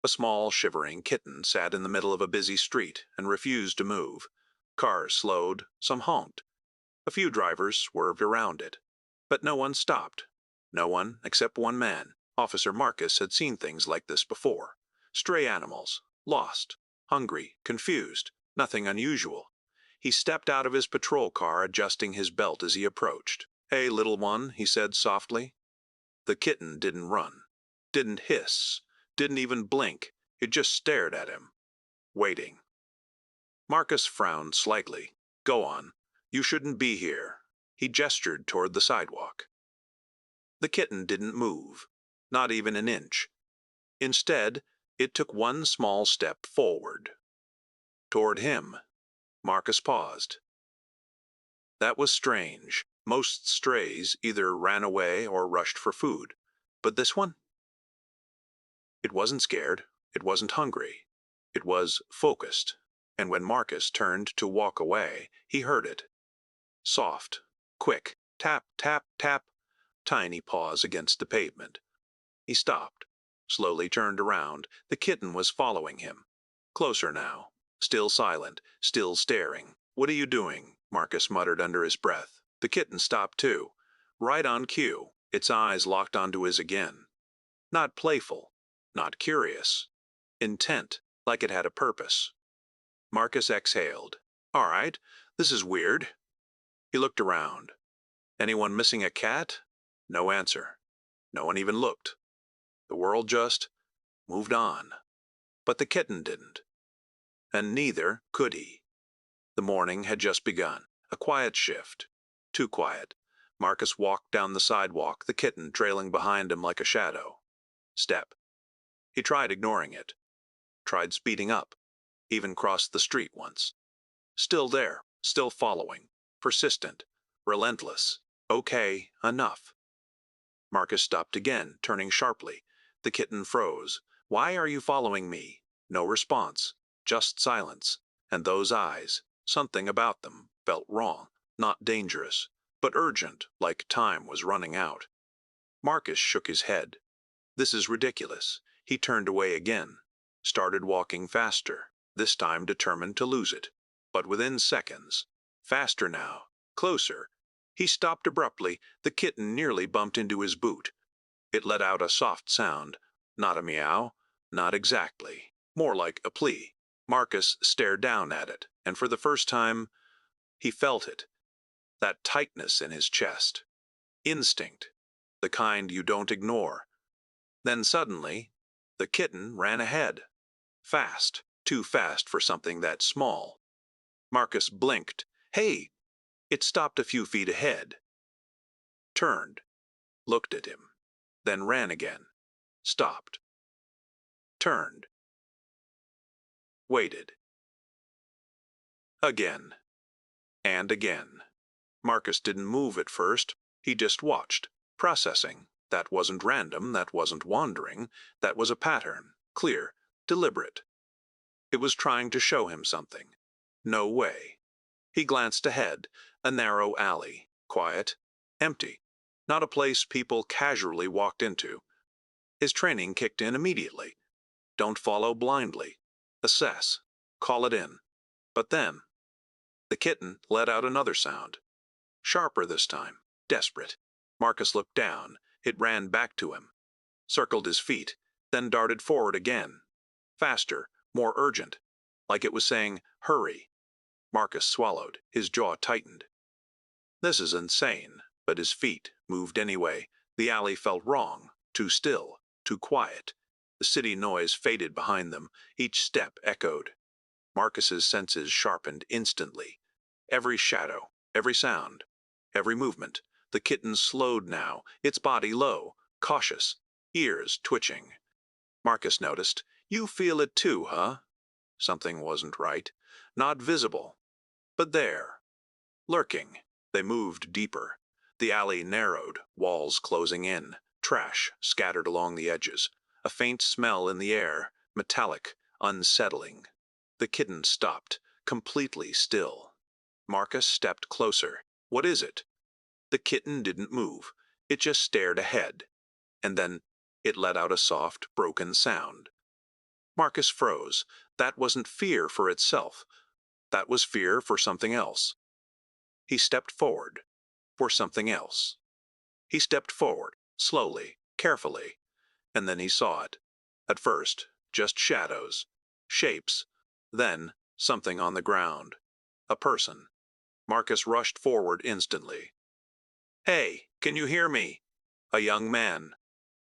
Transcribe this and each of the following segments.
A small, shivering kitten sat in the middle of a busy street and refused to move. Cars slowed, some honked. A few drivers swerved around it. But no one stopped. No one except one man. Officer Marcus had seen things like this before. Stray animals, lost, hungry, confused, nothing unusual. He stepped out of his patrol car, adjusting his belt as he approached. "Hey, little one," he said softly. The kitten didn't run, didn't hiss, didn't even blink. It just stared at him, waiting. Marcus frowned slightly. "Go on. You shouldn't be here." He gestured toward the sidewalk. The kitten didn't move, not even an inch. Instead, it took one small step forward. Toward him. Marcus paused. That was strange. Most strays either ran away or rushed for food. But this one? It wasn't scared. It wasn't hungry. It was focused. And when Marcus turned to walk away, he heard it. Soft, quick, tap, tap, tap, tiny paws against the pavement. He stopped, slowly turned around. The kitten was following him. Closer now, still silent, still staring. "What are you doing?" Marcus muttered under his breath. The kitten stopped too, right on cue, its eyes locked onto his again. Not playful, not curious. Intent, like it had a purpose. Marcus exhaled. "All right, this is weird." He looked around. Anyone missing a cat? No answer. No one even looked. The world just moved on. But the kitten didn't. And neither could he. The morning had just begun. A quiet shift. Too quiet. Marcus walked down the sidewalk, the kitten trailing behind him like a shadow. Step. He tried ignoring it. Tried speeding up. Even crossed the street once. Still there. Still following. Persistent. Relentless. Okay, enough. Marcus stopped again, turning sharply. The kitten froze. "Why are you following me?" No response. Just silence. And those eyes. Something about them felt wrong. Not dangerous, but urgent, like time was running out. Marcus shook his head. "This is ridiculous." He turned away again. Started walking faster, this time determined to lose it. But within seconds. Faster now. Closer. He stopped abruptly. The kitten nearly bumped into his boot. It let out a soft sound. Not a meow. Not exactly. More like a plea. Marcus stared down at it, and for the first time, he felt it. That tightness in his chest. Instinct. The kind you don't ignore. Then suddenly, the kitten ran ahead. Fast. Too fast for something that small. Marcus blinked. "Hey!" It stopped a few feet ahead. Turned. Looked at him. Then ran again. Stopped. Turned. Waited. Again. And again. Marcus didn't move at first. He just watched. Processing. That wasn't random. That wasn't wandering. That was a pattern. Clear. Deliberate. It was trying to show him something. No way. He glanced ahead. A narrow alley. Quiet. Empty. Not a place people casually walked into. His training kicked in immediately. Don't follow blindly. Assess. Call it in. But then, the kitten let out another sound. Sharper this time. Desperate. Marcus looked down. It ran back to him. Circled his feet. Then darted forward again. Faster. More urgent. Like it was saying, "Hurry." Marcus swallowed. His jaw tightened. This is insane. But his feet moved anyway. The alley felt wrong. Too still. Too quiet. The city noise faded behind them. Each step echoed. Marcus's senses sharpened instantly. Every shadow. Every sound. Every movement. The kitten slowed now. Its body low. Cautious. Ears twitching. Marcus noticed. "You feel it too, huh?" Something wasn't right. Not visible. But there. Lurking. They moved deeper. The alley narrowed, walls closing in. Trash scattered along the edges. A faint smell in the air. Metallic. Unsettling. The kitten stopped. Completely still. Marcus stepped closer. "What is it?" The kitten didn't move. It just stared ahead. And then it let out a soft, broken sound. Marcus froze. That wasn't fear for itself. That was fear for something else. He stepped forward. For something else. He stepped forward, slowly, carefully, and then he saw it. At first, just shadows, shapes, then something on the ground. A person. Marcus rushed forward instantly. "Hey, can you hear me?" A young man.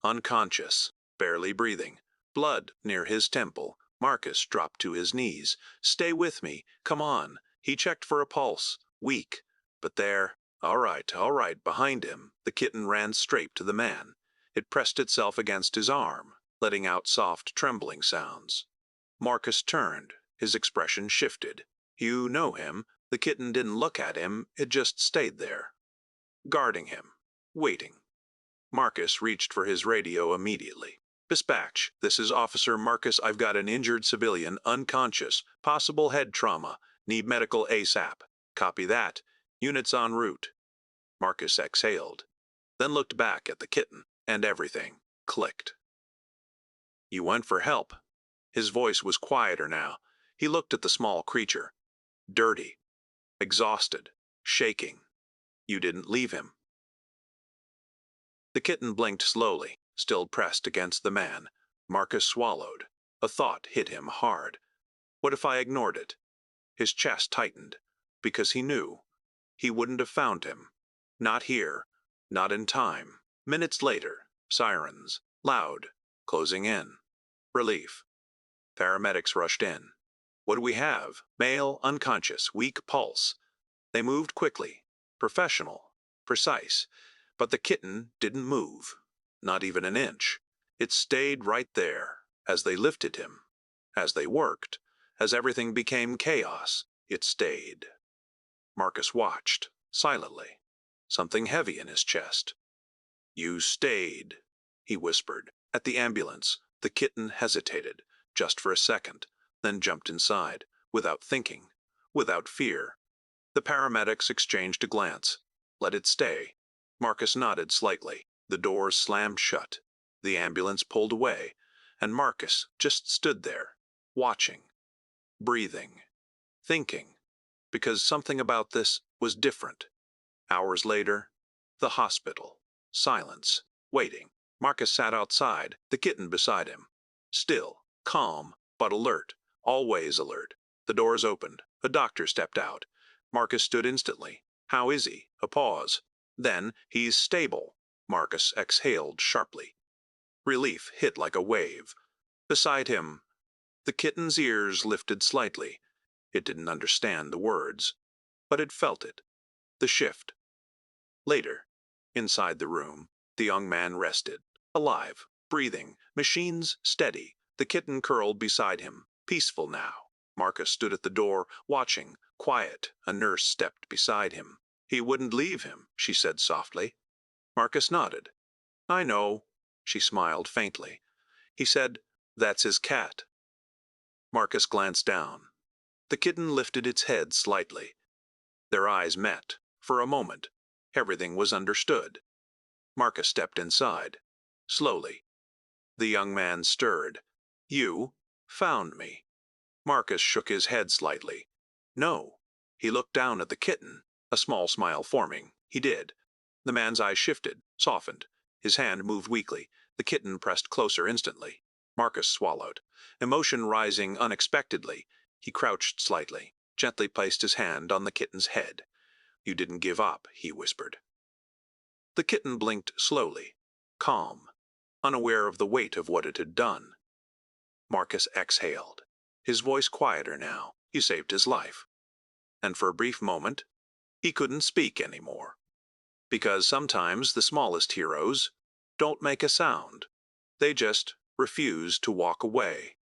Unconscious, barely breathing, blood near his temple. Marcus dropped to his knees. "Stay with me. Come on." He checked for a pulse. Weak. But there. All right, behind him. The kitten ran straight to the man. It pressed itself against his arm, letting out soft, trembling sounds. Marcus turned. His expression shifted. "You know him." The kitten didn't look at him. It just stayed there. Guarding him. Waiting. Marcus reached for his radio immediately. "Dispatch, this is Officer Marcus. I've got an injured civilian, unconscious, possible head trauma. Need medical ASAP." "Copy that. Units en route." Marcus exhaled, then looked back at the kitten, and everything clicked. "You went for help." His voice was quieter now. He looked at the small creature. Dirty. Exhausted. Shaking. "You didn't leave him." The kitten blinked slowly, still pressed against the man. Marcus swallowed. A thought hit him hard. What if I ignored it? His chest tightened, because he knew. He wouldn't have found him. Not here. Not in time. Minutes later, sirens. Loud. Closing in. Relief. Paramedics rushed in. "What do we have?" "Male, unconscious, weak pulse." They moved quickly. Professional. Precise. But the kitten didn't move. Not even an inch. It stayed right there. As they lifted him. As they worked. As everything became chaos. It stayed. Marcus watched. Silently. Something heavy in his chest. "You stayed," he whispered. At the ambulance, the kitten hesitated. Just for a second. Then jumped inside. Without thinking. Without fear. The paramedics exchanged a glance. Let it stay. Marcus nodded slightly. The doors slammed shut. The ambulance pulled away, and Marcus just stood there, watching, breathing, thinking, because something about this was different. Hours later, the hospital. Silence. Waiting. Marcus sat outside, the kitten beside him. Still, calm, but alert. Always alert. The doors opened. A doctor stepped out. Marcus stood instantly. "How is he?" A pause. Then, "He's stable." Marcus exhaled sharply. Relief hit like a wave. Beside him, the kitten's ears lifted slightly. It didn't understand the words, but it felt it. The shift. Later, inside the room, the young man rested. Alive, breathing, machines steady. The kitten curled beside him, peaceful now. Marcus stood at the door, watching, quiet. A nurse stepped beside him. "He wouldn't leave him," she said softly. Marcus nodded. "I know." She smiled faintly. He said, "That's his cat." Marcus glanced down. The kitten lifted its head slightly. Their eyes met. For a moment, everything was understood. Marcus stepped inside. Slowly. The young man stirred. "You found me." Marcus shook his head slightly. "No." He looked down at the kitten, a small smile forming. He did. The man's eyes shifted, softened. His hand moved weakly. The kitten pressed closer instantly. Marcus swallowed. Emotion rising unexpectedly, he crouched slightly, gently placed his hand on the kitten's head. "You didn't give up," he whispered. The kitten blinked slowly, calm, unaware of the weight of what it had done. Marcus exhaled. His voice quieter now. "You saved his life." And for a brief moment, he couldn't speak anymore. Because sometimes the smallest heroes don't make a sound. They just refuse to walk away.